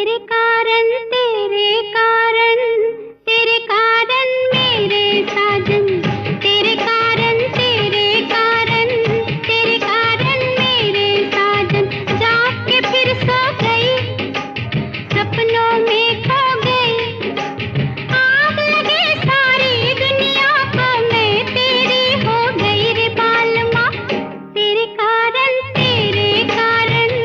तेरे कारण मेरे साजन, तेरे कारण मेरे साजन, जाके फिर सो गई, सपनों में खो गई। आग लगे सारी दुनिया को, मैं तेरी हो गई रे बालमा। तेरे कारण मेरे साजन।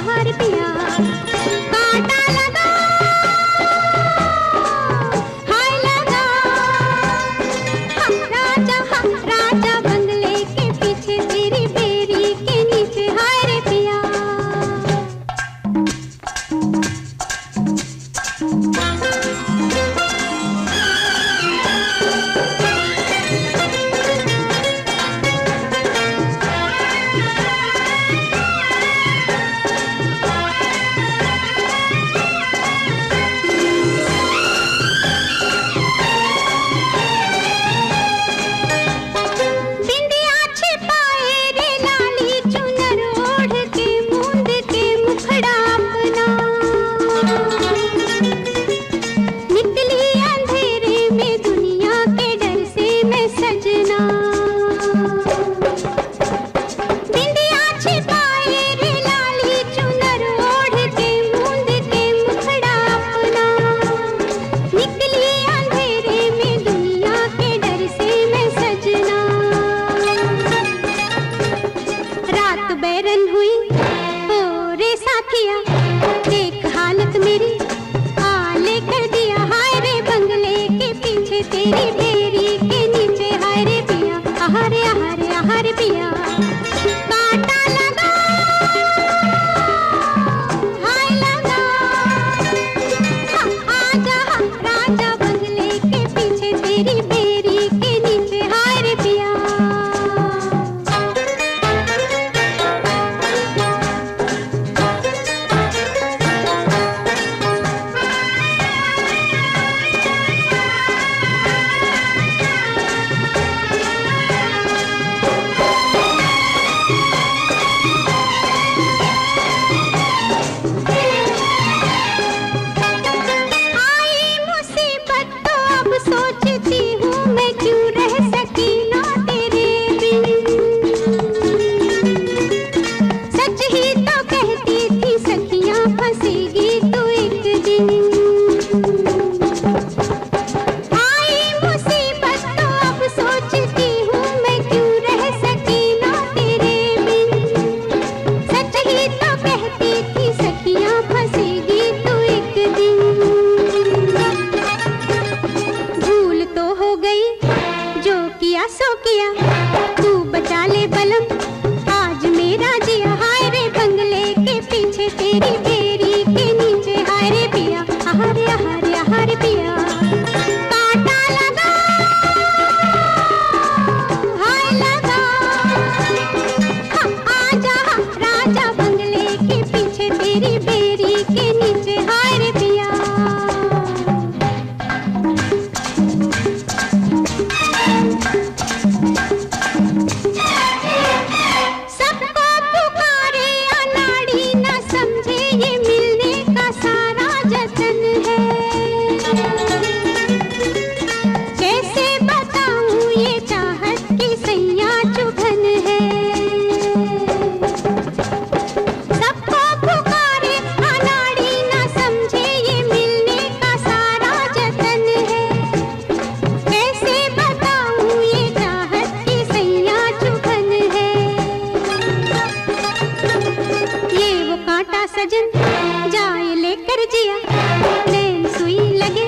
आहार पिया कांटा लगा हाय लगा राजा बंगले के पीछे तेरी बेरी के नीचे हाय रे पिया तेरी बेरी के नीचे हाय रे पिया आहारे आहारे आहारे पिया कांटा लगा हाय लगा आजा राजा बंगले के पीछे तेरी बेरी के नीचे हाय रे पिया सोचती हूँ मैं क्यों रह सकी ना तेरे बिन सच ही तो कहती थी सखियाँ फंसेगी तू एक दिन आई मुसीबत तो अब सोचती हूँ मैं क्यों रह सकी ना तेरे बिन सच ही तो कहती थी सखियाँ फंसेगी तू एक दिन सो किया तू बचा ले बलम आज मेरा जिया हाय रे बंगले के पीछे तेरी बेरी के नीचे हाय रे पिया आहारे आहारे आहारे पिया कांटा लगा हाय लगा आजा राजा बंगले के पीछे तेरी बेरी के नीचे हाय रे पिया सजन जाए लेकर जिया नैन सुई लगे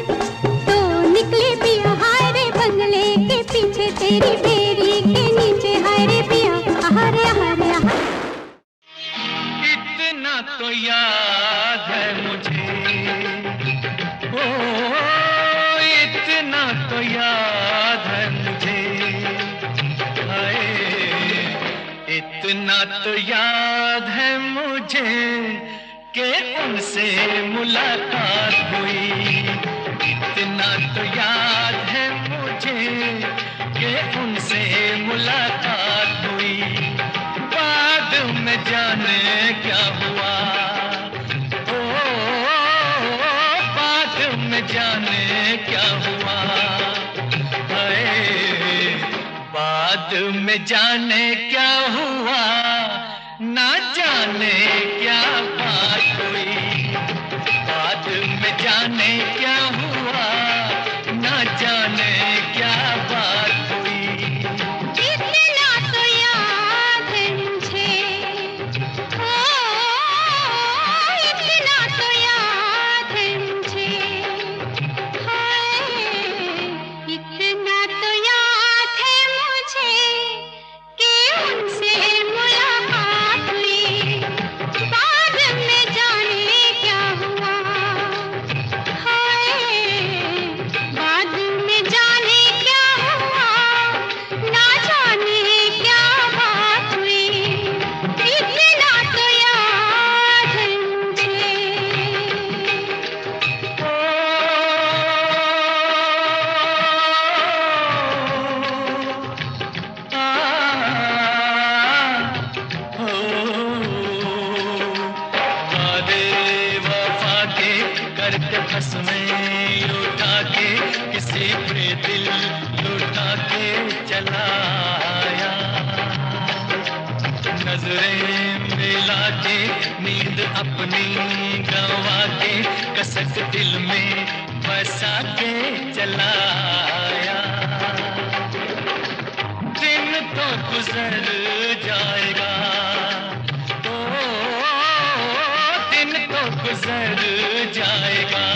तो निकले पिया हाय रे बंगले के पीछे तेरी बेरी के नीचे हाय रे पिया आहारे आहारे आहारे इतना तो याद है मुझे ओ इतना तो याद है मुझे हाय इतना तो याद है मुझे कि उनसे मुलाकात हुई इतना तो याद है मुझे कि उनसे मुलाकात हुई बाद में जाने क्या हुआ ओ बाद में जाने क्या हुआ बाद में जाने क्या हुआ ना जाने क्या बात हुई बाद में जाने क्या हुआ ना जाने क्या बात हुई इतना तो याद है मुझे ओ बेवफा के करके बस में उठा के किसी पे दिल लुटा के चला आया। नजरें मिला के नींद अपनी गंवा के कसक दिल में बसा के चला आया। दिन तो गुजर जाएगा, ओ दिन तो गुजर जाएगा,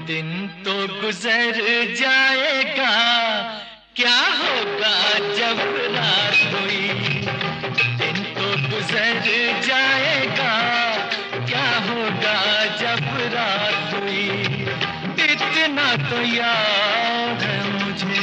दिन तो गुजर जाएगा, क्या होगा जब रात हुई। दिन तो गुजर जाएगा, क्या होगा जब रात हुई। इतना तो याद है मुझे।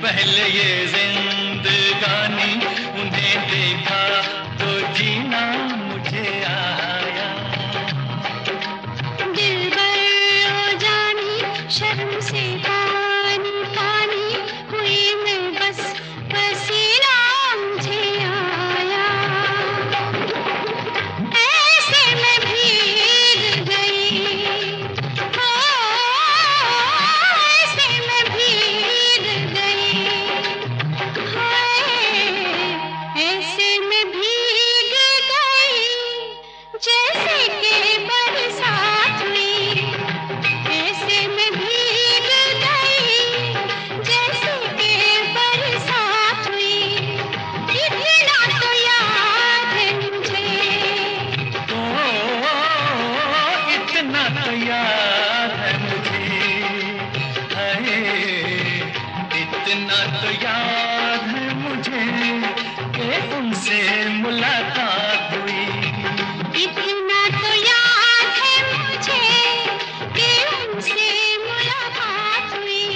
पहले ये जिंदगानी, उन्हें देखा तो जीना मुझे आया। दिलबर ओ जानी शर्म से पानी पानी हुई मैं, बस पसीना मुझे आया। ऐसे मैं भीग गई, ऐसे मैं भीग गई, ऐसे मैं भीग गई जैसे कि बरसात हुई। ऐसे मैं भीग गई जैसे कि बरसात हुई। इतना तो याद है मुझे, इतना तो याद है मुझे, इतना तो याद है मुझे कि उनसे मुलाकात हुई। इतना तो याद है मुझे कि उनसे मुलाकात हुई।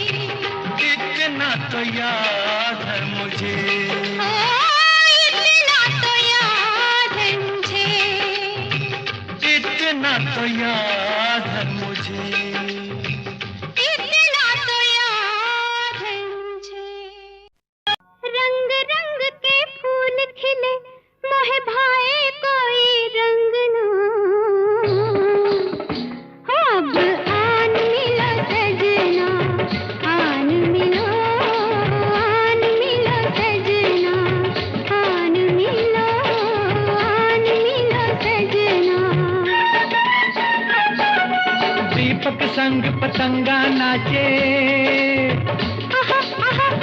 इतना तो याद है मुझे, ओ, इतना तो याद है मुझे, इतना तो याद है मुझे। इतना तो याद है मुझे। रंग रंग के फूल खिले मोहे भाए कोई रंग ना, अब आन मिलो सजना, आन मिलो सजना, आन मिलो सजना। दीपक संग पतंगा नाचे,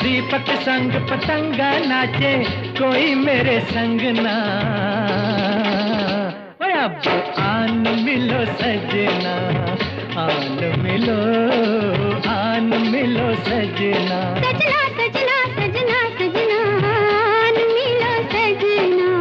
दीपक संग पतंगा नाचे, कोई मेरे संग ना। ओए अब आन मिलो सजना, आन मिलो सजना। सजना सजना सजना सजना, आन मिलो सजना।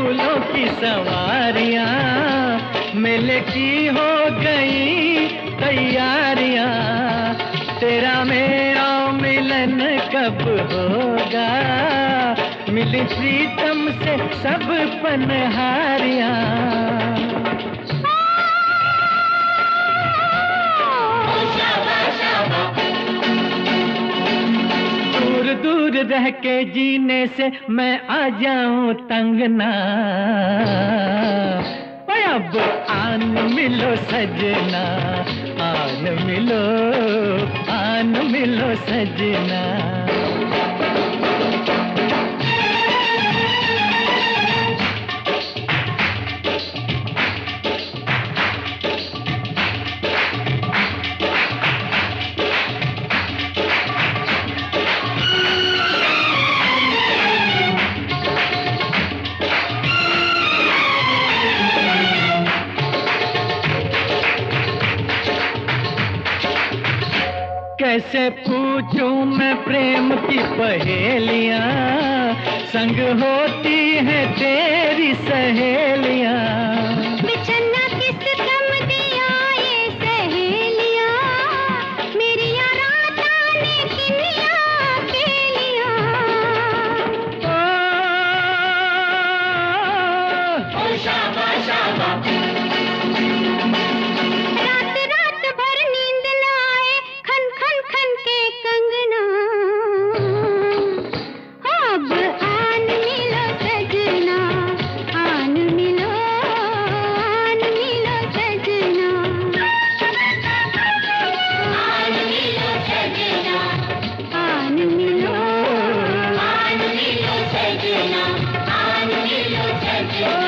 फूलों की सवारियां, मेले की हो गई तैयारियां, तेरा मेरा मिलन कब होगा, मिली प्रीतम से सब पनहारियां। दूर दूर रह के जीने से मैं आ जाऊं तंग ना, अब आन मिलो सजना, आन मिलो सजना। कैसे पूछूं मैं प्रेम की पहेलियां, संग होती है तेरी सहेलियां। बिछड़ना किस कम दिया ये सहेलियां, मेरी रात आने किनिया अकेलियां। ओ शाबा शाबा, रात रात भर नींद न आए, खन खन खन के कंगना। अब आन मिलो सजना, आन मिलो सजना, आन मिलो सजना, आन मिलो सजना, आन मिलो सजना।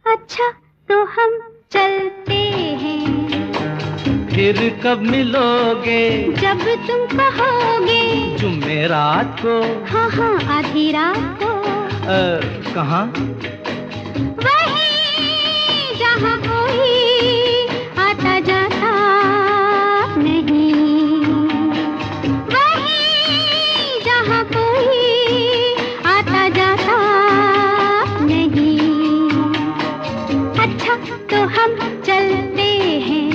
अच्छा तो हम चलते हैं, फिर कब मिलोगे, जब तुम कहोगे। जुमेरात को? हाँ हाँ आधी रात को। कहाँ? वहीं जहाँ कोई आता जाता नहीं, वहीं जहाँ कोई आता जाता नहीं। अच्छा तो हम चलते हैं।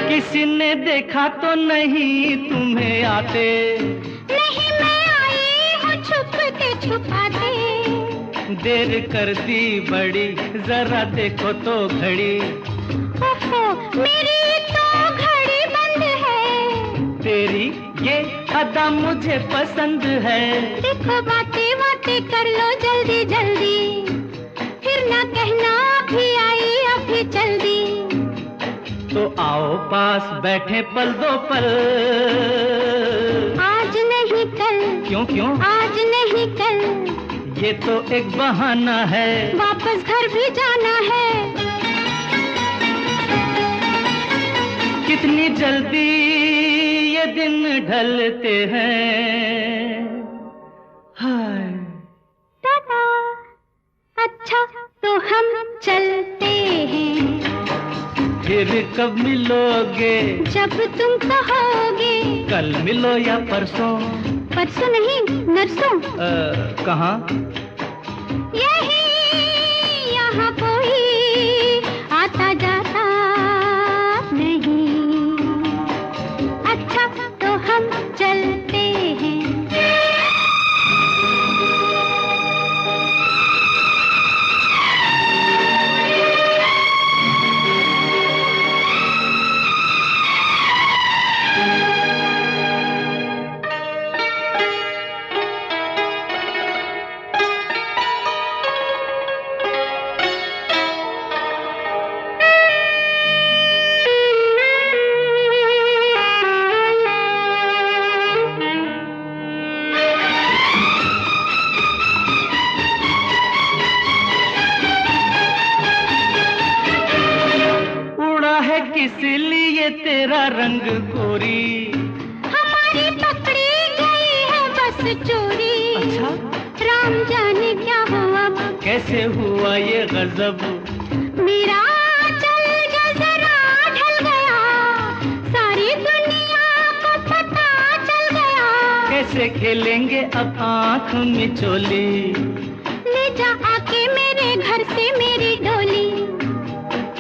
किसी ने देखा तो नहीं तुम्हें आते? नहीं मैं आई हूँ छुपते छुपाते। देर कर दी बड़ी, जरा देखो तो घड़ी। ओहो मेरी तो घड़ी बंद है। तेरी ये अदा मुझे पसंद है। देखो बातें बातें कर लो जल्दी जल्दी, फिर ना कहना अभी आई अभी चल दी। तो आओ पास बैठे पल दो पल। आज नहीं कल। क्यों क्यों? आज नहीं कल। ये तो एक बहाना है, वापस घर भी जाना है। कितनी जल्दी ये दिन ढलते हैं। हाय टाटा। अच्छा तो हम चलते हैं, फिर कब मिलोगे, जब तुम कहोगे। कल मिलो या परसों? परसों नहीं नरसों। कहाँ? यही यहाँ कोई आता जाता नहीं। अच्छा तो हम चलते हैं। किस लिए तेरा रंग गोरी, हमारी पकड़ी गई है बस चोरी। अच्छा राम जाने क्या हुआ, कैसे हुआ ये गजब, मेरा चल जो जरा ढल गया, सारी दुनिया को पता चल गया। कैसे खेलेंगे अब आँख मिचोली, ले जा आके मेरे घर से मेरी डोली।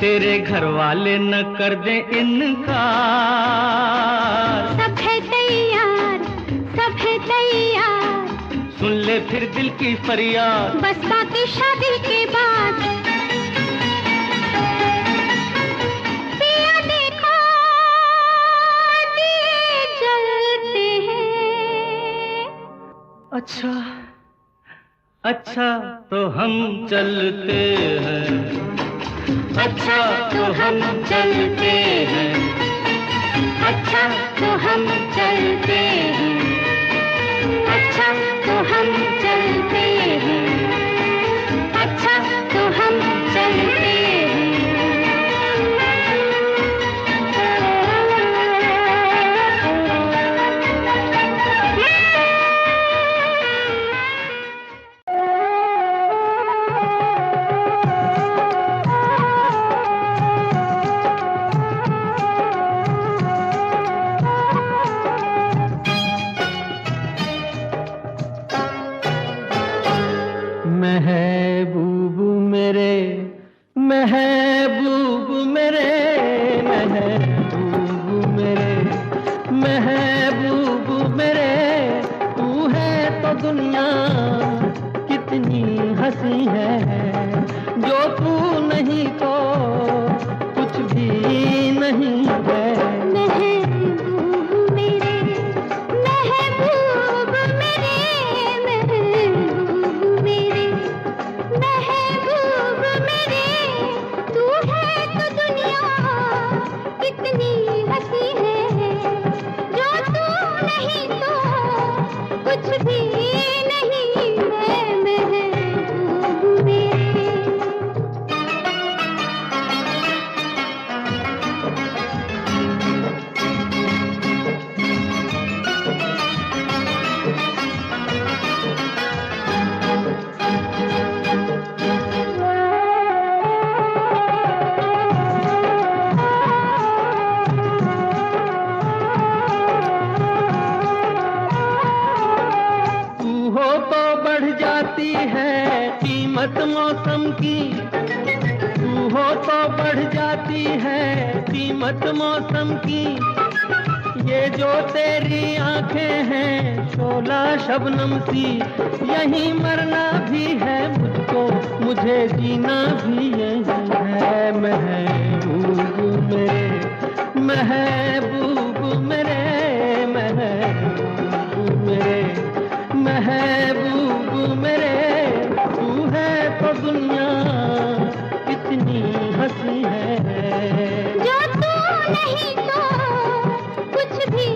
तेरे घर वाले न कर दे इनकार, सब है तैयार, सब है तैयार, सुन ले फिर दिल की फरियाद, बस बाकी शादी के बाद। पिया देखो दिए जलते हैं। अच्छा अच्छा तो हम चलते हैं, अच्छा तो हम चलते हैं, अच्छा तो हम चलते हैं, अच्छा तो हम चलते हैं, अच्छा तो हम चलते हैं। महबूब मेरे, महबूब मेरे, महबूब मेरे, महबूब मेरे, तू है तो दुनिया कितनी हंसी है, जो तू नहीं तो कुछ भी नहीं है। महबूब मेरे, महबूब मेरे, महबूब मेरे, महबूब मेरे, तू है तो दुनिया कितनी हंसी है, जो तू नहीं तो कुछ भी नहीं है। महबूब मेरे। कीमत मौसम की, तू हो तो बढ़ जाती है कीमत मौसम की, ये जो तेरी आंखें हैं शोला शबनम सी, यहीं मरना भी है मुझको, मुझे जीना भी यही है। महबूब मेरे, महबूब मेरे, महबूब मेरे, महबूब मेरे, तू है तो दुनिया कितनी हंसी है, जो तू नहीं तो कुछ भी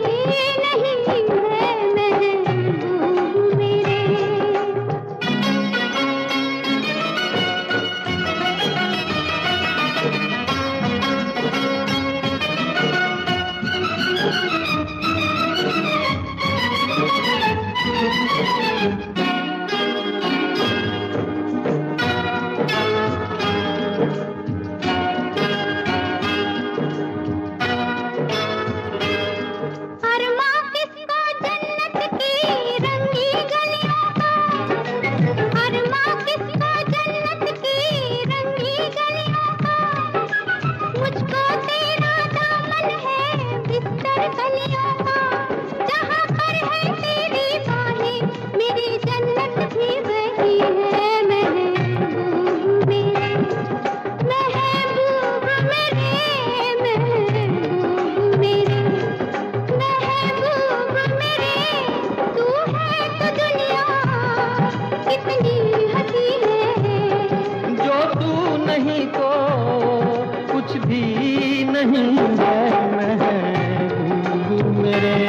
नहीं है। महबूब मेरे।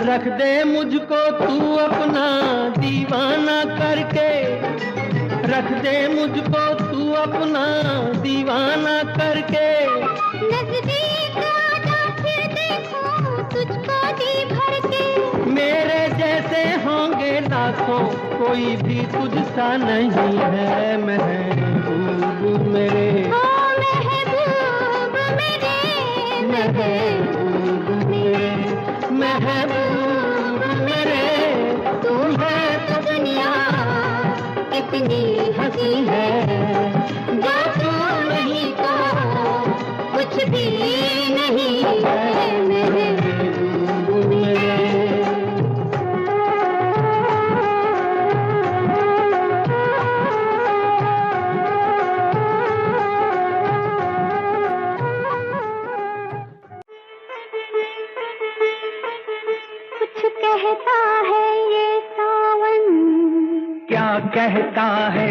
रख दे मुझको तू अपना दीवाना करके, रख दे मुझको तू अपना दीवाना करके। नजदीक आजा फिर देखो तुझको जी भर के। मेरे जैसे होंगे लाखों, कोई भी तुझसा नहीं है महबूब मेरे। ओ महबूब मेरे, महबूब मेरे, महबूब मेरे। तू है तो दुनिया कितनी हंसी है, जो तू नहीं तो कुछ भी नहीं है महबूब मेरे। कुछ कहता है ये सावन, क्या कहता है?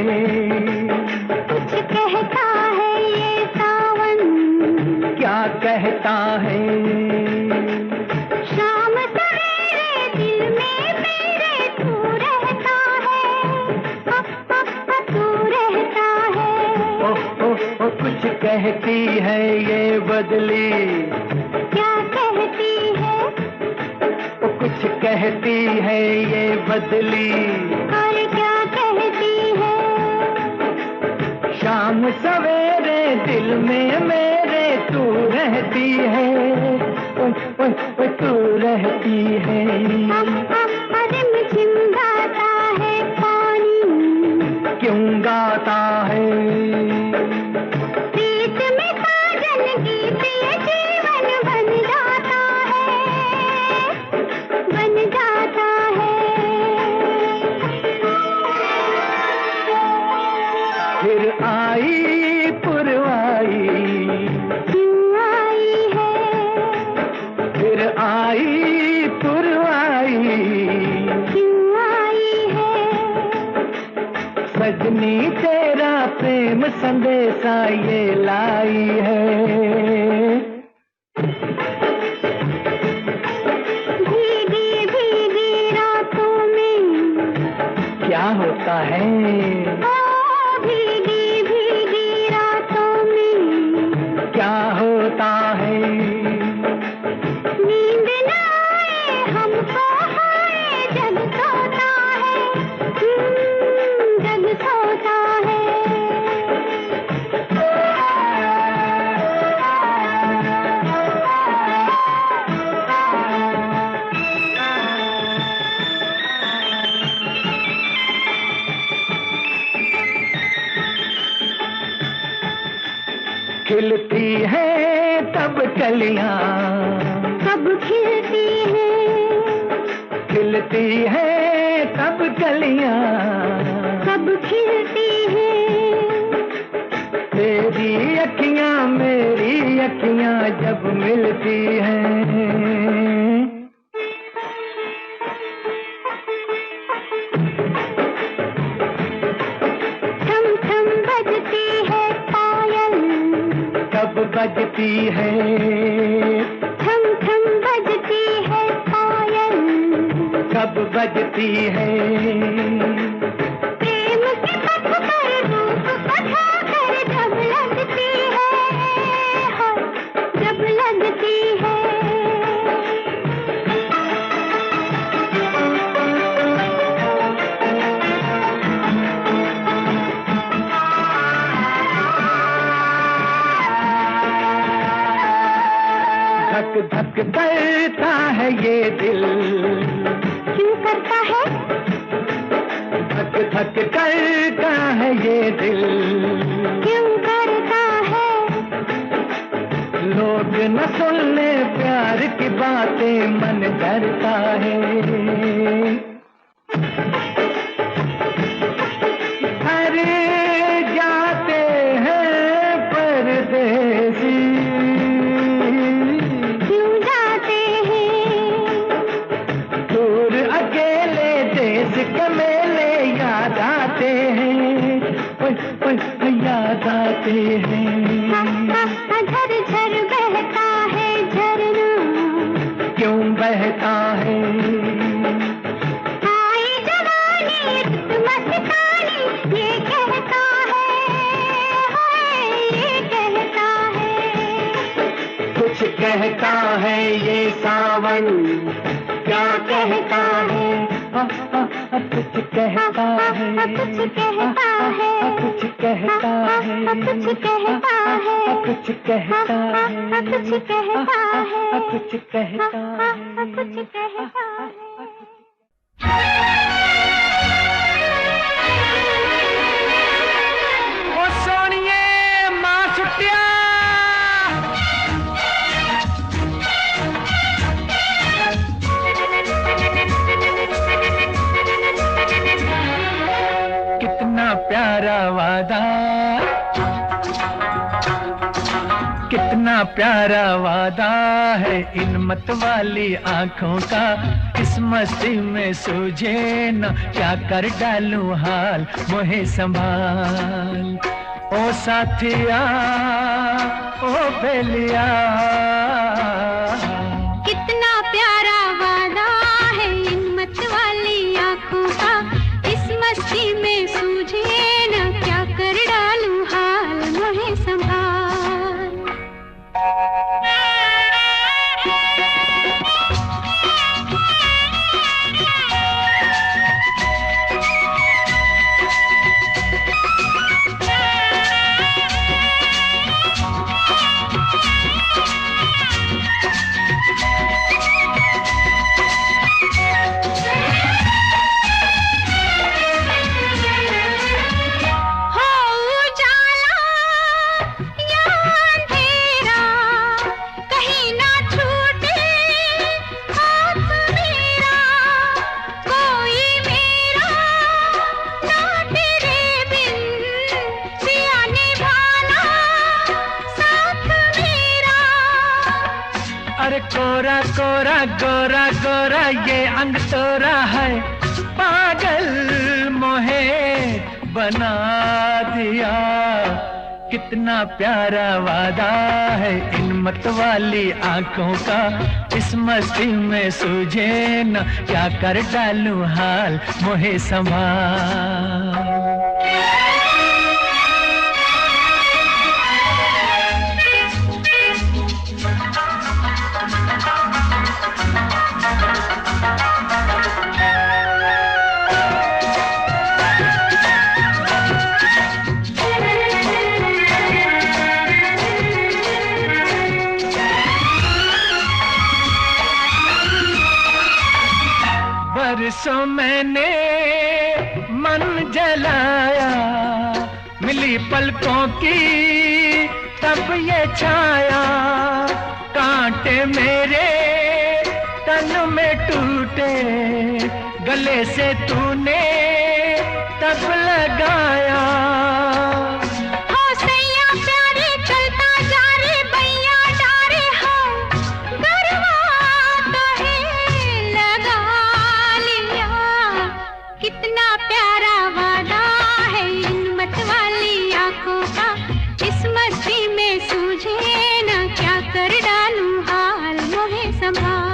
कुछ कहता है ये सावन, क्या कहता है? शाम सवेरे दिल में मेरे तू रहता है, तू रहता है। ओ, कुछ कहती है ये बदली, क्या कहती है? कुछ कहती है ये बदली। और क्या कहती है? शाम सवेरे दिल में मेरे तू रहती है, तू रहती है। रिमझिम गाता है पानी, क्यों गाता है? प्रीत में साजन गीत ये जीवन बन जाता है, बन जाता है। फिर आई पुरवाई, क्यों आई है? फिर आई पुरवाई, क्यों आई है? सजनी तेरा प्रेम संदेशा ये लाई है। भीगी भीगी रातों में क्या होता है? भीगी भीगी रातों में क्या होता है? नींद न आए हमको हाय जग सोता है, जग सोता है। खिलती है तब कलियां, कब खिलती है? खिलती है तब कलियां, कब खिलती है? तेरी अखियां मेरी अखियां जब मिलती हैं। थम थम बजती है पायल, कब बजती है? थम थम बजती है पायल, कब बजती है? प्रेम के पथ पर रूप पथा कर जब लगती है, जब लगती है। धक धक करता है ये दिल, क्यों करता है? धक धक करता है ये दिल। क्यों करता है? लोग न सुनने प्यार की बातें मन डरता है। अरे जाते हैं परदेसी, क्यों जाते हैं? दूर अकेले देश के मेले याद आते हैं, याद आते हैं। झर झर बहता है झरना, क्यों बहता है। आई जवानी मस्तानी ये कहता है, ये कहता है। कुछ कहता है ये सावन, क्या कहता है? कुछ कहता है, कुछ कहता है, कुछ कहता है, कुछ कहता है, कुछ कहता है, कुछ कहता है, कुछ कहता है, कुछ कहता है। ओ सोनिए मां सुटिया, कितना प्यारा वादा, कितना प्यारा वादा है इन मतवाली आंखों का। इस मस्ती में सूझे न क्या कर डालूं हाल, मोहे संभाल ओ साथिया, ओ बेलिया। कितना प्यारा वादा है इन मतवाली आँखों का। इस मस्ती में सूझे न क्या कर डालूं हाल, मोहे संभाल। अरे कोरा कोरा गोरा गोरा ये अंग तोरा है, पागल मोहे बना दिया। कितना प्यारा वादा है इन मतवाली आंखों का। इस मस्ती में सूझे न क्या कर डालूं हाल, मोहे संभाल। बरसों मैंने मन जलाया, मिली पलकों की तब ये छाया। कांटे मेरे तन में टूटे, गले से तूने तब लगाया। कितना प्यारा वादा है इन मतवाली आँखों का। इस मस्ती में सूझे न क्या कर डालूं हाल, मोहे संभाल।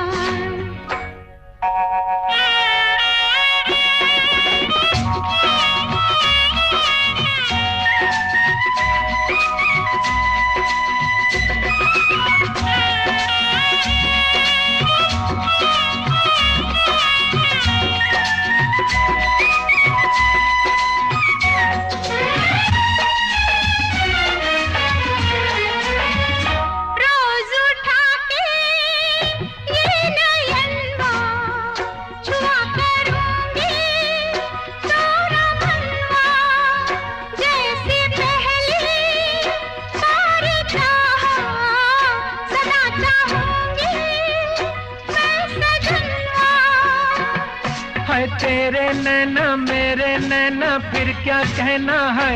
तेरे नैना मेरे नैना फिर क्या कहना है,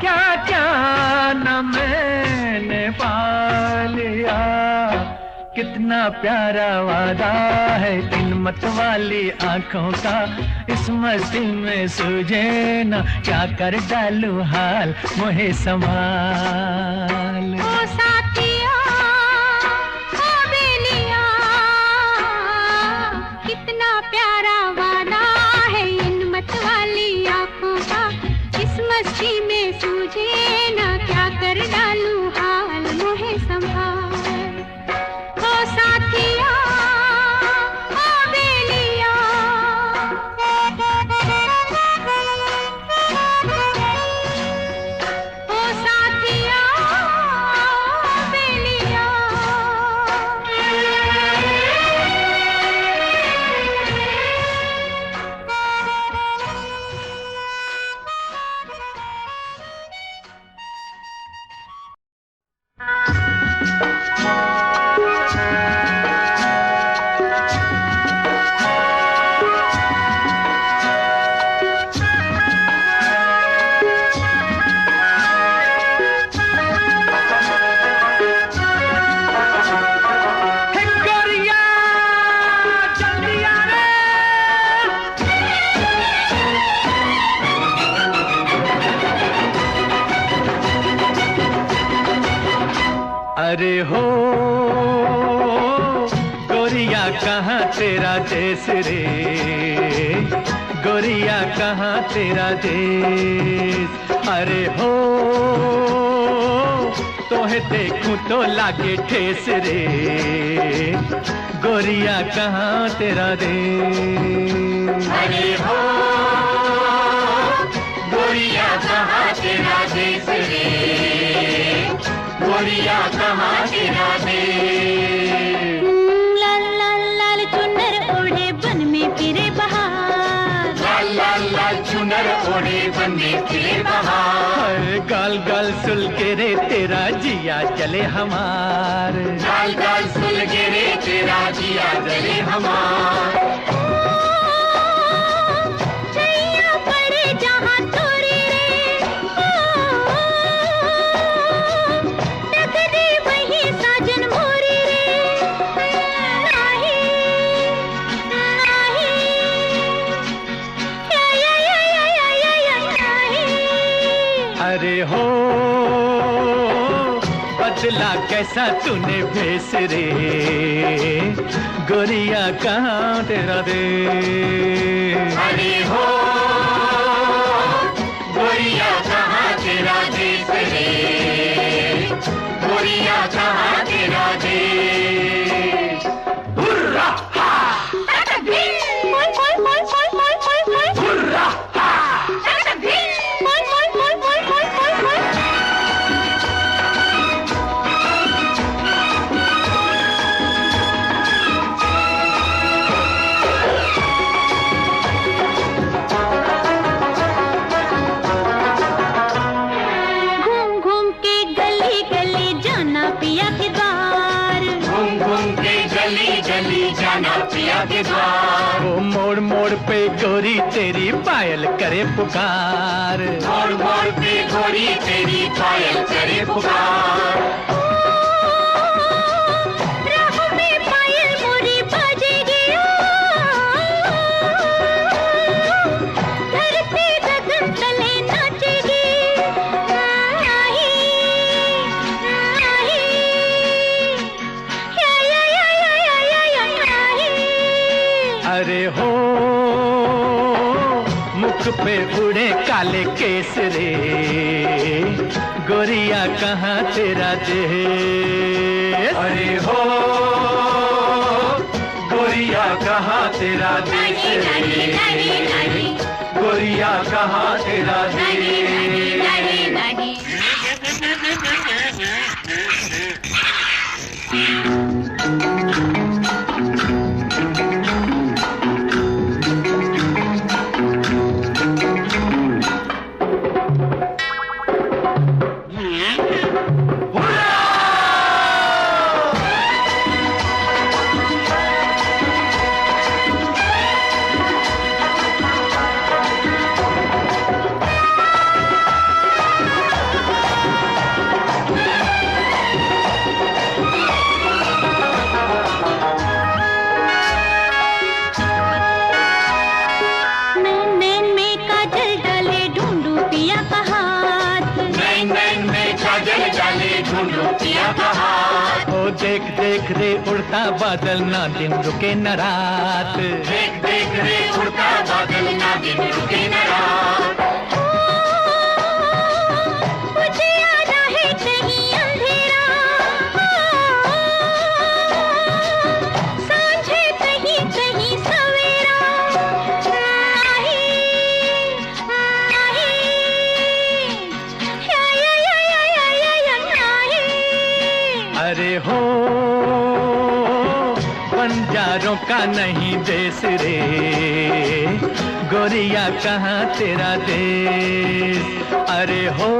क्या क्या न मैंने पा लिया। कितना प्यारा वादा है इन मतवाली आंखों का। इस मस्ती में सूझे न क्या कर डालूं हाल, मोहे संभाल। ओ साथिया, ओ बेलिया, तुझे ना क्या कर डालूं हाल मोहे संभाल ओ साथिया ओ बेलिया ओ साथिया ओ बेलिया अरे हो गोरिया कहाँ तेरा देश रे, गोरिया कहाँ तेरा देश। अरे हो तोहे देखूं तो लागे ठेस रे, गोरिया कहाँ तेरा देश। अरे हो गोरिया कहाँ तेरा देश रे, गोरिया कहाँ तेरा देश। लाल लाल लाल चुनर ओढ़े बन में फिरे बहार, लाल लाल लाल चुनर ओढ़े बन में फिरे बहार। गाल गाल सुल के रे तेरा जिया चले हमार, गाल गाल सुल के रे तेरा जिया जले हमार। छैया पड़े जहाँ तोरे रे, टक दे वही साजन मोरे रे। नाही नाही या नाही। अरे हो बदला कैसा तूने भेस रे, गोरिया कहाँ तेरा देश। अरे हो गोरिया कहाँ तेरा देश रे, गोरिया कहाँ तेरा देश। हुर्रा हा, मोय मोय मोय मोय मोय मोय मोय। हुर्रा हा, मोय मोय मोय मोय मोय मोय मोय। घूम घूम के गली गली जाना पिया के द्वार, घूम घूम के गली गली जाना पिया के द्वार। वो मोड़ मोड़ पे गोरी तेरी पायल करे पुकार, मोड़ मोड़ पे गोरी तेरी पायल करे पुकार। राह में पायल मोरी बाजेगी, धरती गगन तले नाचेगी। नाही नाही या नाही। अरे हो मुख पे उड़े काले केस रे, गोरिया कहाँ तेरा देश। अरे हो गोरिया कहाँ तेरा देश रे, गोरिया कहाँ तेरा देश। ओ देख देख रे उड़ता बादल ना दिन रुके न रात, देख देख रे उड़ता बादल ना दिन रुके न रात। नहीं देश रे, गोरिया कहाँ तेरा देश। अरे हो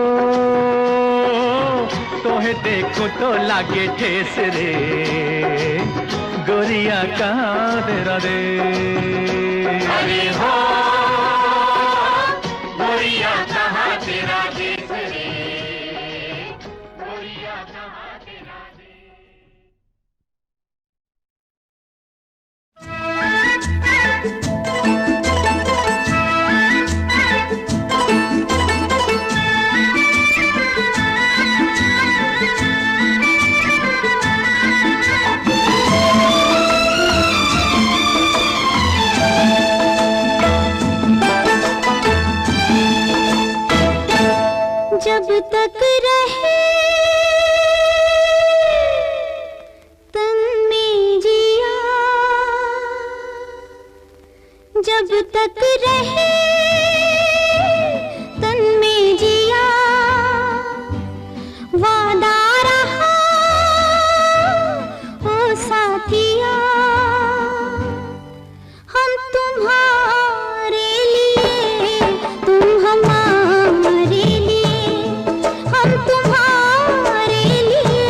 तोहे देखो तो लागे ठेस रे, गोरिया कहाँ तेरा देश। अरे हो गोरिया कहाँ तेरा देश रे, गोरिया कहाँ तेरा देश। जब तक रहे तन में जिया, जब तक रहे तन में जिया, वादा रहा ओ साथिया, हम तुम्हारे लिए तुम हमारे लिए, हम तुम्हारे लिए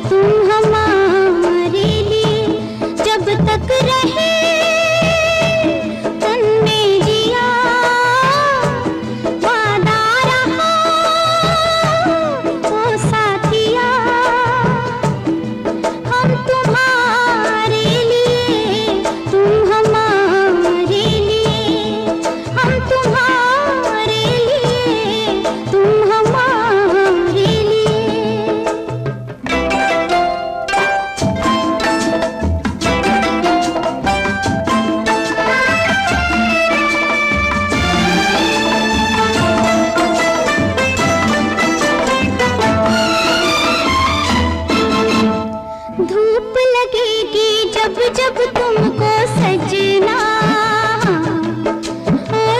तुम हमारे लिए, जब तक रहे तन में जिया, वादा रहा ओ साथिया, हम तुम्हारे लिए तुम हमारे लिए, हम तुम्हारे लिए तुम हमारे लिए। धूप लगेगी जब जब तुमको सजना,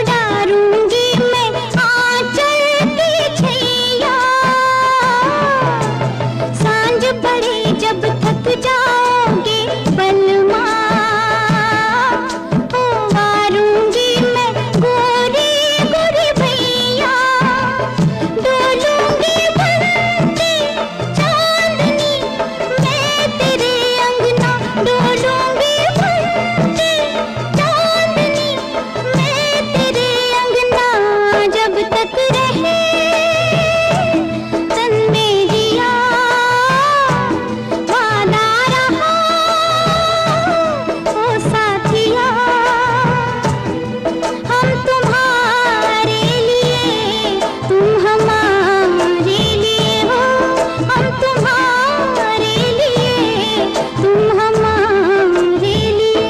डारूंगी मैं आंचल की छैया, सांझ पड़े जब थक जाओगे बलमा, वारूंगी मैं गोरी गोरी भैया, डोलूंगी बनके चांदनी मैं तेरे अंगना, डोलूंगी बनके चांदनी मैं तेरे अंगना, जब तक रहे तन में जिया, वादा रहा ओ साथिया, हम तुम्हारे लिए तुम हमारे लिए हो, हम तुम्हारे लिए तुम हमारे लिए।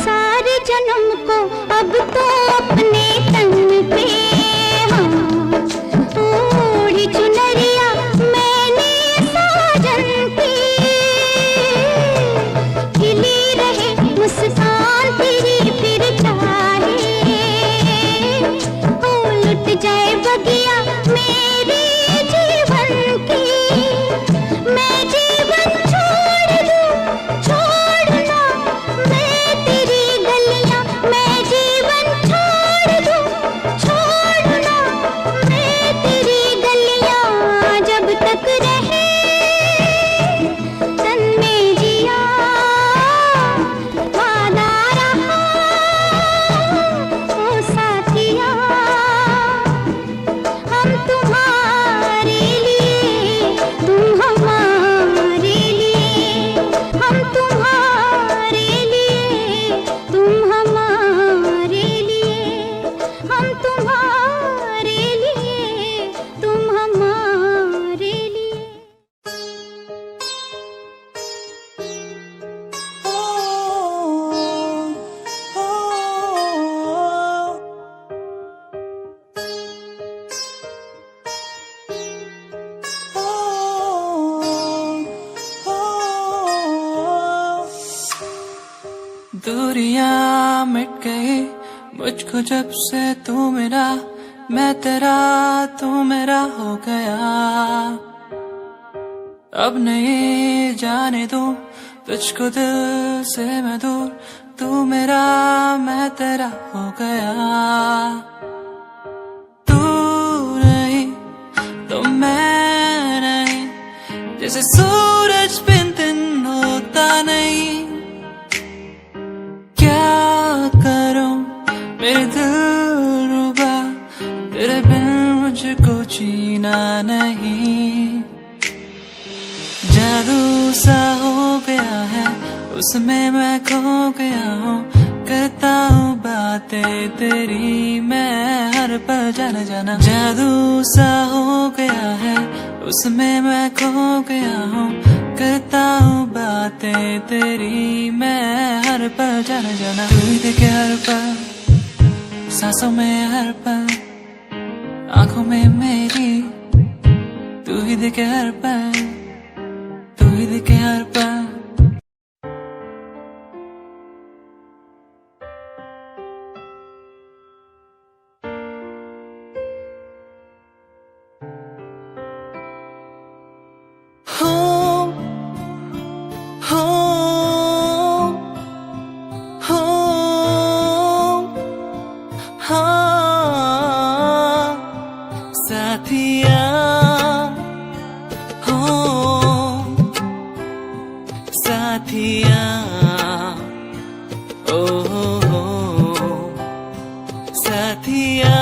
सारे जन्म को अब तो अपने तन पे, हाँ ओढ़ी चुनरिया मैंने साजन की, खिली रहे मुस्कान तेरी फिर चाहे, लुट जाए बगिया मेरे जीवन की, मैं जीवन छोड़ दूं छोड़ना मैं तेरी गलियां, मैं जीवन छोड़ दूं छोड़ना मैं तेरी गलियां, जब तक रहे तन में जिया, वादा रहा ओ साथिया, हम तुम्हारे लिए तुम हमारे लिए, हम तुम्हारे लिए तुम हमारे लिए, हम तुम्हारे लिए तुम हमारे लिए। Oh, oh, oh, दूरियां मिट गई मुझको जब से तू मेरा, मैं तेरा तू मेरा हो गया। अब नहीं जाने दूं तुझको दिल से मैं दूर, तू मेरा मैं तेरा हो गया। तू नहीं तो मैं नहीं, जैसे सूरज बिन दिन होता नहीं। क्या करूं मेरे दिल रुबा, तेरे बिन मुझको जीना नहीं। जादू सा हो गया है उसमें मैं खो गया हूँ, करता हूँ बातें तेरी मैं हर पल जाना जाना। जादू सा हो गया है उसमें मैं खो गया हूँ, करता हूँ बातें तेरी मैं हर पल जाना जाना। तू ही देखे हर पल सांसों में हर पल, आंखों में मेरी तू ही देखे हर पल, तू ही देखे हर पल। हो हो हो हाँ साथिया हो साथिया ओ हो साथिया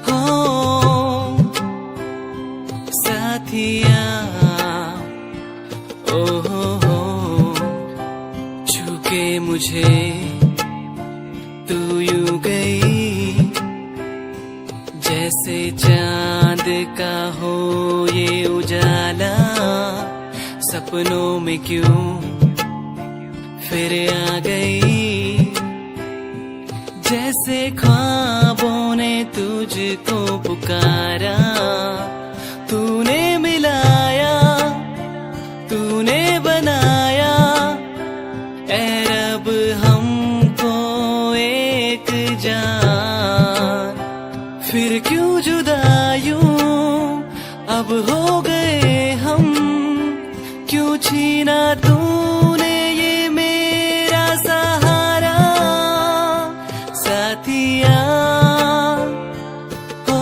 हो साथिया ओ हो छूके मुझे तू यूं गई, जैसे चांद का हो ये उजाला। सपनों में क्यों फिर आ गई, जैसे ख्वाबों ने तुझको पुकारा। तूने मिलाया तूने बनाया ऐ रब हमको एक जान, फिर क्यों जुदा यूं अब हो गए हम, क्यों छीना तूने ये मेरा सहारा। साथिया हो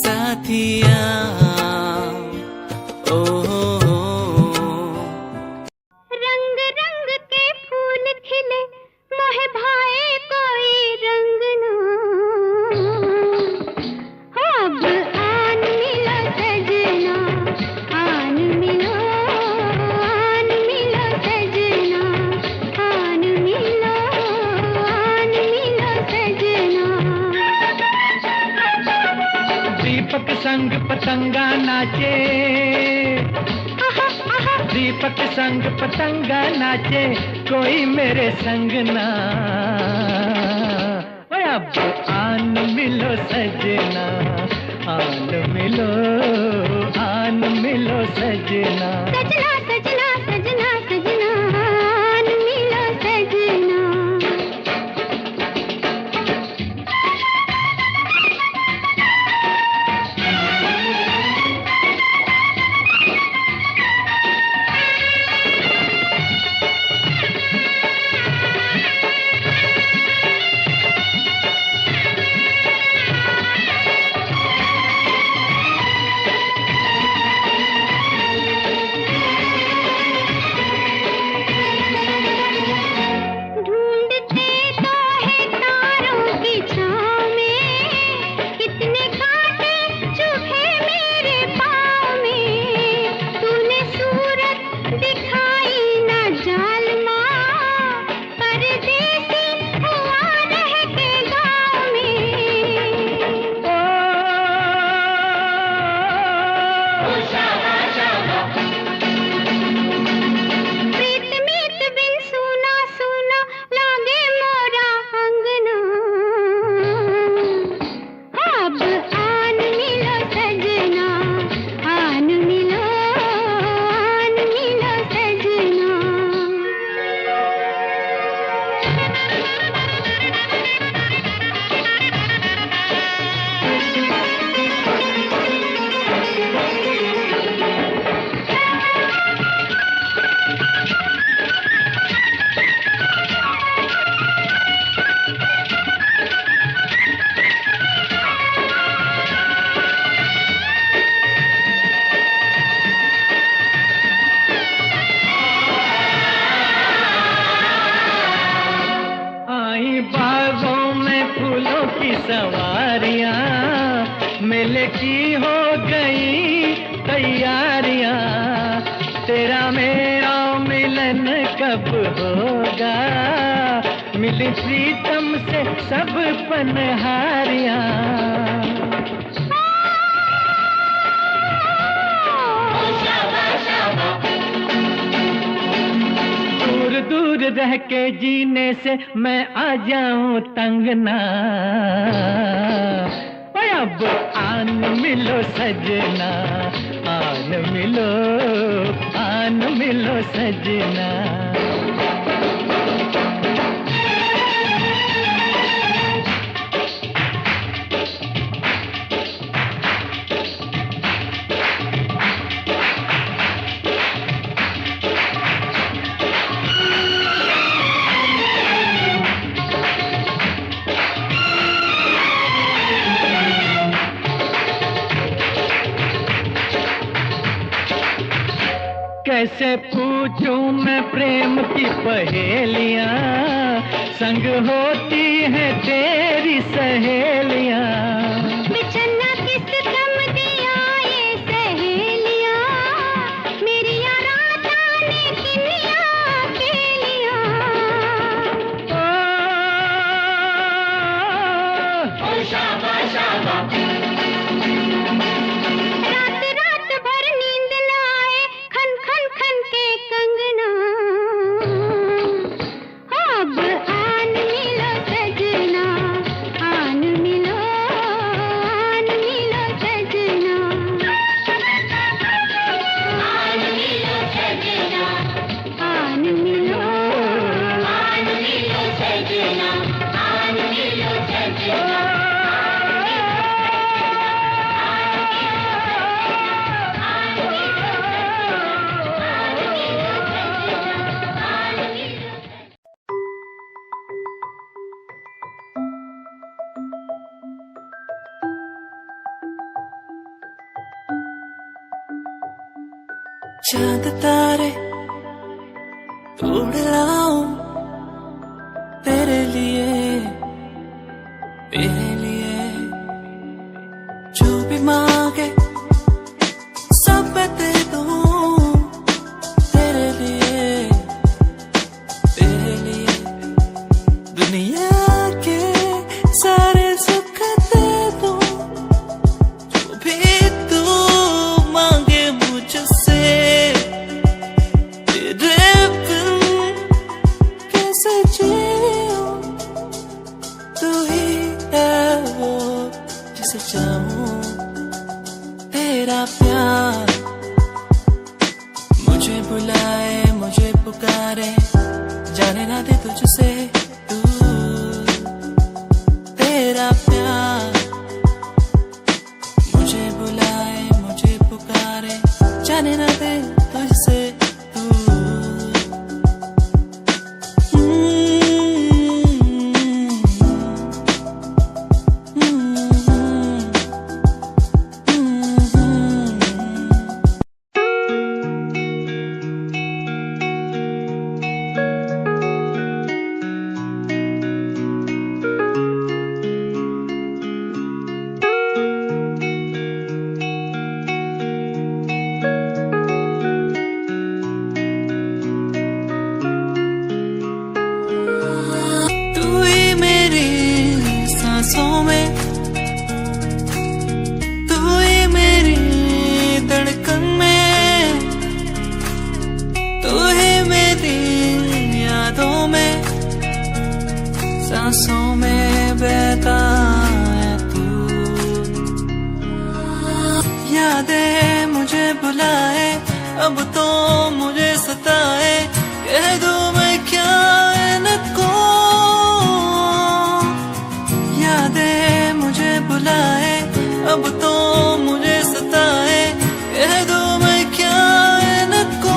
साथिया ओ रंग रंग के फूल खिले मोहे भाए कोई रंग ना हो। अब आन मिलो सजना, आन मिलो सजना, आन मिलो सजना। दीपक संग पतंगा नाचे, दीपक संग पतंगा नाचे, कोई मेरे संग ना। ओए अब आन मिलो सजना, आन मिलो सजना। सजना सजना सजना सजना, आन मिलो सजना। बागों में फूलों की सवारियां, मेले की हो गई तैयारियां। तेरा मेरा मिलन कब होगा, मिली प्रीतम से सब पनहारियां। दूर दूर रह के जीने से मैं आ जाऊं तंग ना, अब आन मिलो सजना, आन मिलो सजना। कैसे पूछूं मैं प्रेम की पहेलियां, संग होती हैं तेरी सहेलियां। बिछड़ना किस गम दिया ये सहेलियां, मेरी राता ने किनिया अकेलियां। ओ शाबा शाबा, चांद तारे तोड़ लाऊं तेरे लिए, तेरे लिए। जो भी मांगे सब मैं दे दूं तेरे लिए, तेरे लिए। दुनिया के सारे सुख दे दूं, जो भी तू मांगे मुझसे। चाहूं तेरा प्यार मुझे बुलाए, मुझे पुकारे, जाने ना दे तुझसे दूर। तेरा प्यार मुझे बुलाए, मुझे पुकारे, जाने ना दे तुझसे दूर। सांसों में तू ही मेरी धड़कन में, तू ही मेरी यादों में, सांसों में बहता है तू। यादें मुझे बुलाए, अब तो मुझे सताए, कह दूं मैं क्या इनको। यादें मुझे बुलाए, अब तो मुझे सताए, कह दूं मैं क्या इनको।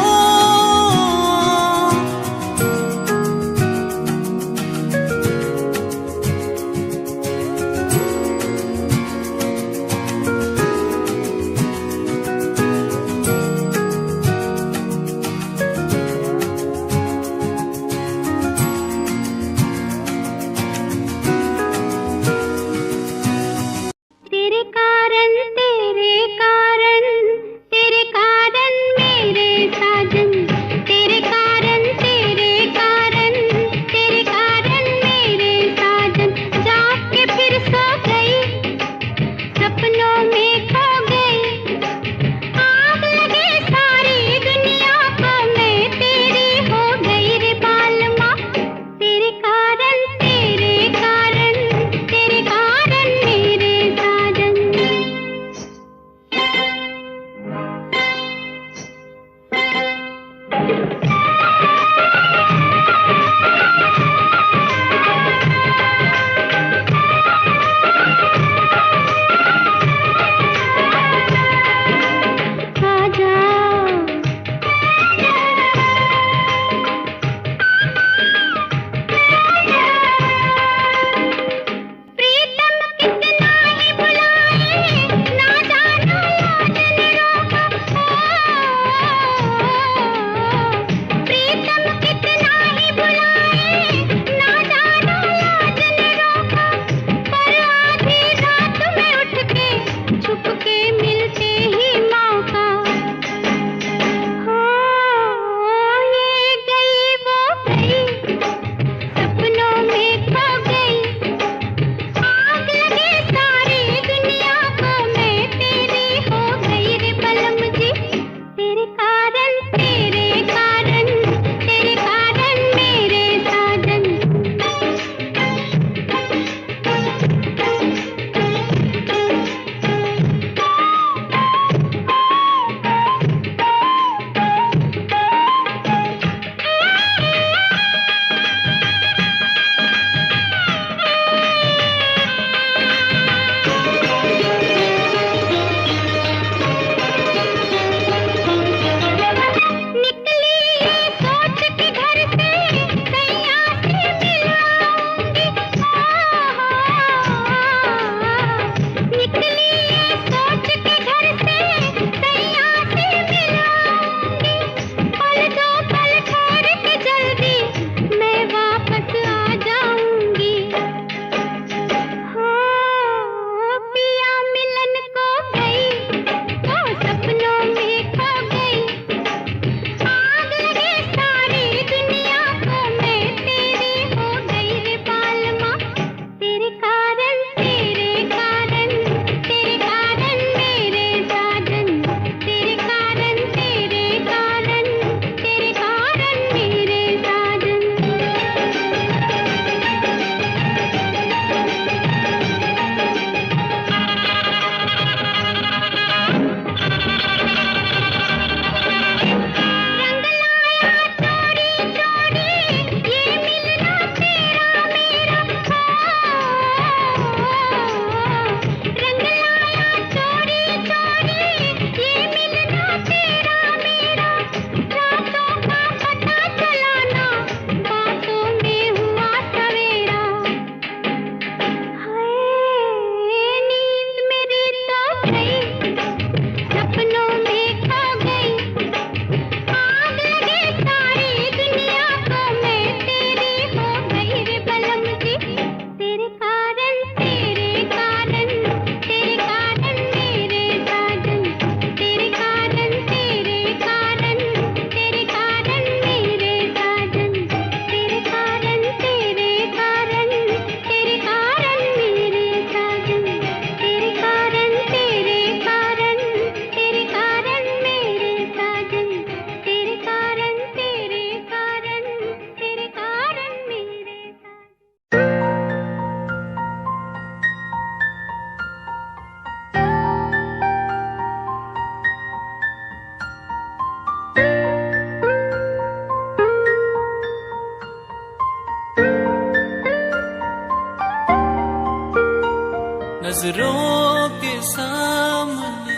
नजरों के सामने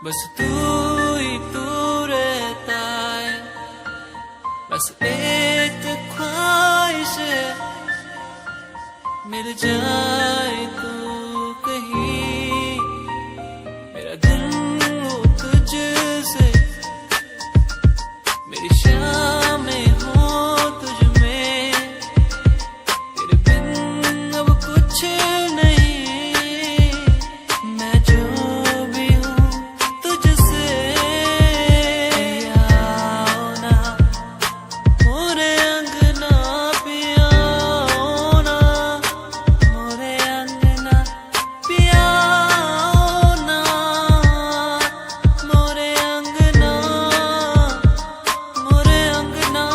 बस तू ही तू रहता है, बस एक ख्वाहिश है मिल जाए तू कहीं, मेरा दिन हो तुझसे, मेरी शामें हो तुझ में, तेरे बिन अब कुछ नहीं, मैं जो भी हूँ तुझसे, आओ ना मोरे अंगना पिया, आओ ना मोरे अंगना पिया, आओ ना मोरे अंगना, मोरे अंगना।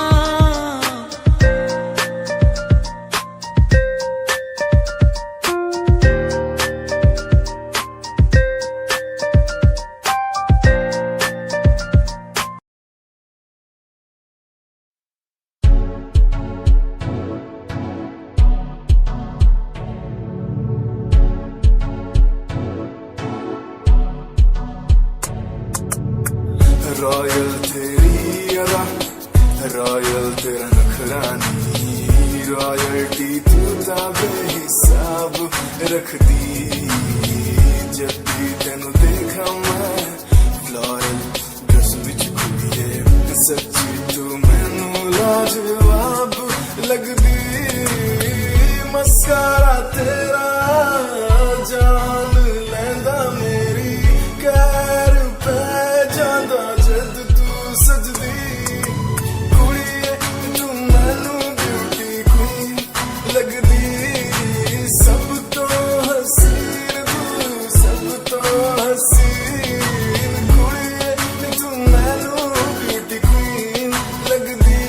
रॉयल तेरी अदा, रॉयल तेरा नखरानी, रॉयल्टी तू बेहिसाब रखदी, जब भी तेनू देखा मैं फ्लोरल ड्रेस विच कुड़िए, सच्ची तू मैनू लाजवाब लगदी, मस्कारा तेरा जान लैंदा मेरी, कैर पै जांदा जद तू सजदी, कुड़िए तू मैनू ब्यूटी क्वीन लगदी, सब तो हसीन तू, सब तो हसीन, कुड़िए तू मैनू ब्यूटी क्वीन लगदी,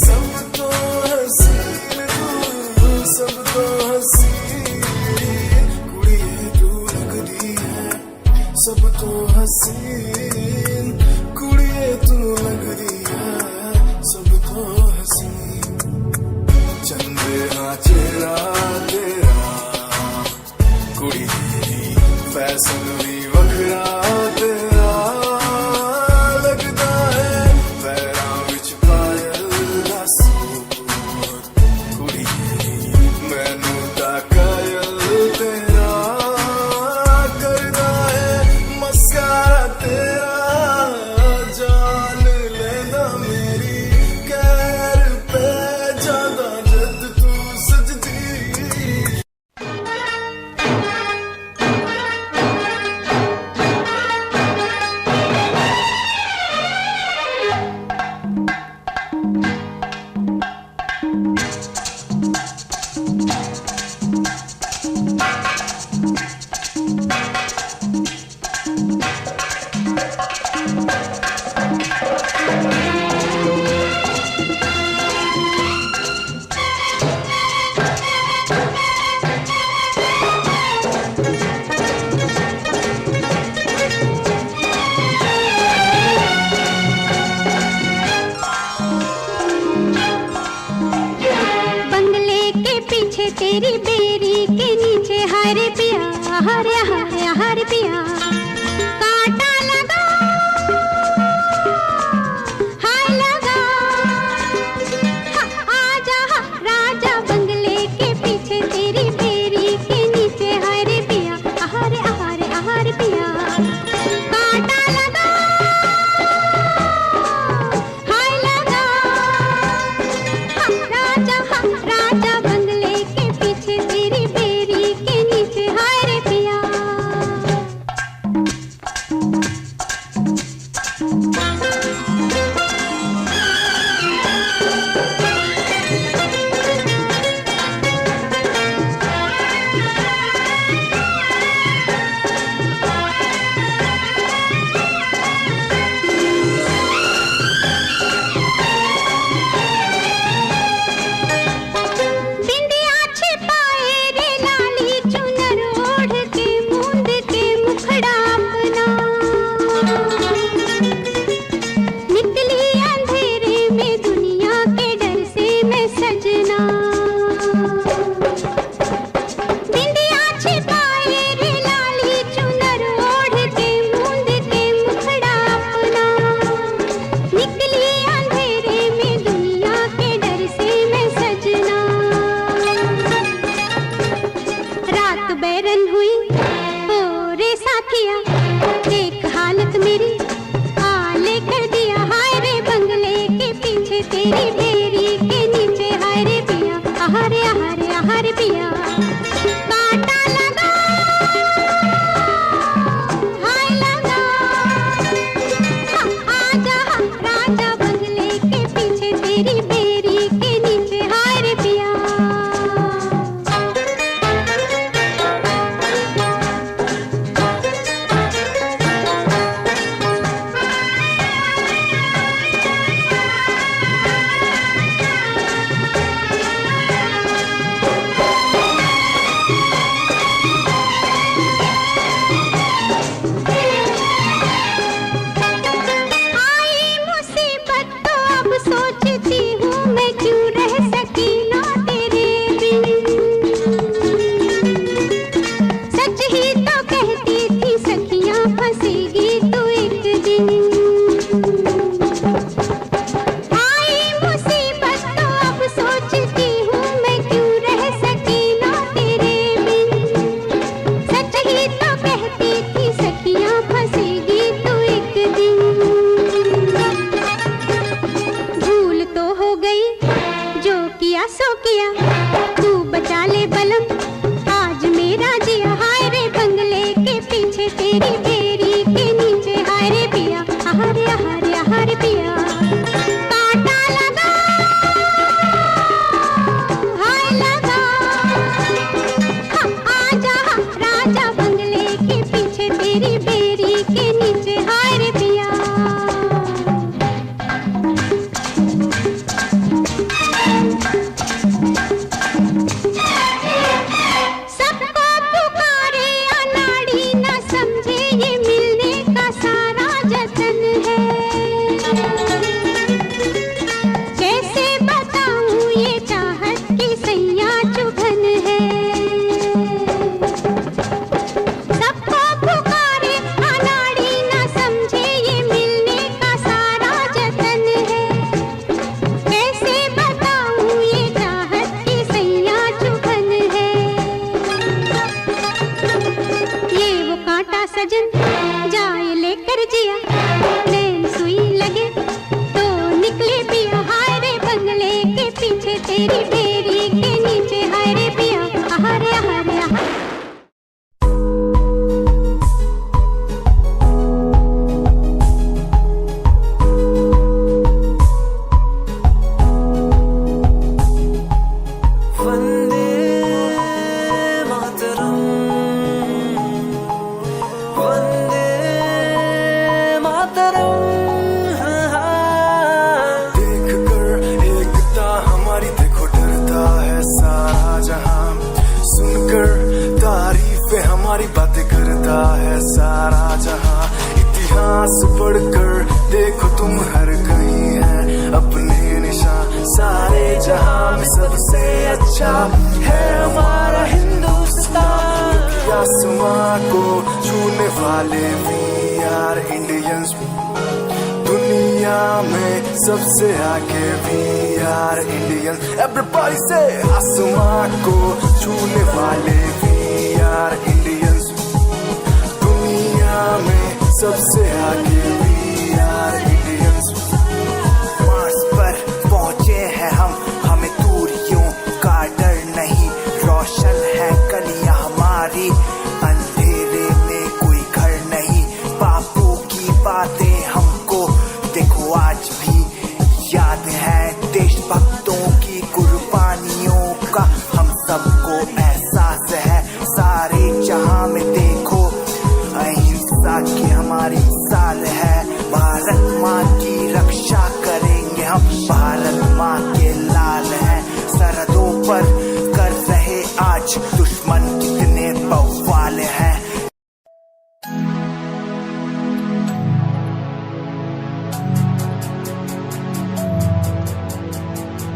सब तो हसीन तू, सब तो हसीन, कुड़िए तू लगदी है सब तो हसीन, कुड़िए तू लगदी है सब तो हसीन, चंदे हाँ चेहरा तेरा, कुड़ी फैशन भी वखरा तेरा, लगदा है पैरां विच पायल दा सूट, कुड़ी मैनू तां कायल तेरा, करदा है मस्कारा तेरा, जान लैंदा मेरी, कैर पै जांदा जद तू सजदी। बंगले के पीछे तेरी बेरी के नीचे हरे पिया, हरे हरे हरे पिया, कांटा लगा हाय लगा, आजा राजा, बंगले के पीछे तेरी बेरी के नीचे हरे पिया, हरे हरे हरे पिया, कांटा लगा हाय लगा, राजा राजा, बंगले के पीछे तेरी बेरी के नीचे हाय रे पिया। सबसे अच्छा है हमारा हिंदुस्तान। आसमां को छूने वाले we are Indians, दुनिया में सबसे आगे we are Indians। Everybody say आसमां को छूने वाले we are Indians, दुनिया में सबसे आगे we are Indians। मार्स पर पहुंचे हैं हम, हमें दूरियों का डर नहीं, रोशन है गलियां हमारी, अंधेरे में कोई घर नहीं। बापू की बातें हमको देखो आज भी याद है, देशभक्तों की कुर्बानियों का हम सबको एहसास है। सारे जहां में देखो अहिंसा की हमारी साल है, भारत माँ की रक्षा करेंगे हम, भारत माँ के लाल हैं। सरहदों पर कर रहे आज दुश्मन कितने बवाल हैं।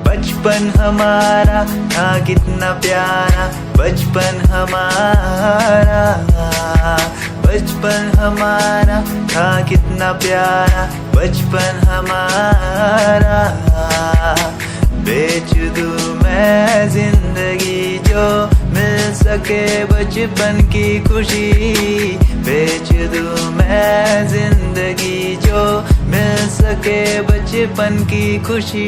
बचपन हमारा था कितना प्यारा, बचपन हमारा, बचपन हमारा था कितना प्यारा, बचपन हमारा। बेच दूं मैं जिंदगी जो मिल सके बचपन की खुशी, बेच दूं मैं जिंदगी जो मिल सके बचपन की खुशी।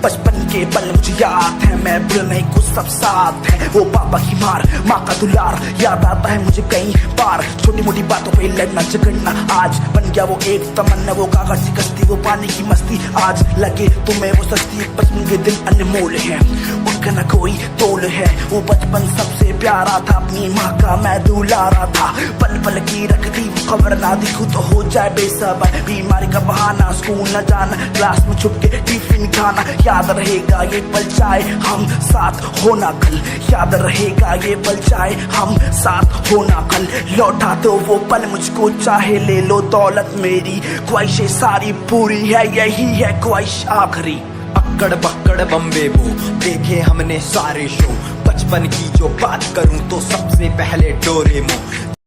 बचपन के पल मुझे याद है, मैं भूल नहीं कुछ सब साथ है, वो पापा की मार, माँ का दुलार याद आता है मुझे कई बार। छोटी मोटी बातों पे लड़ना झगड़ना आज बन गया वो एक तमन्ना, वो कागज की कश्ती, वो पानी की मस्ती। आज लगे तुम्हें वो सस्ती, बचपन के दिन अनमोल है, उनका न कोई तोल है। वो बचपन सबसे प्यारा था, अपनी माँ का मैं दुलारा था। पल पल की रखती वो खबर ना दिखूं तो हो जाए बेसबर, बीमारी का बहाना, स्कूल न जाना, क्लास में छुप के टिफिन खाना। याद रहेगा ये पल चाहे हम साथ होना कल, याद रहेगा ये पल चाहे हम साथ होना कल। लौटा दो वो पल मुझको, चाहे ले लो दौलत मेरी, ख्वाहिशें सारी पूरी है, यही है ख्वाहिश आखिरी। अक्कड़ बक्कड़ बम्बे बो देखे हमने सारे शो, बचपन की जो बात करूं तो सबसे पहले डोरेमोन।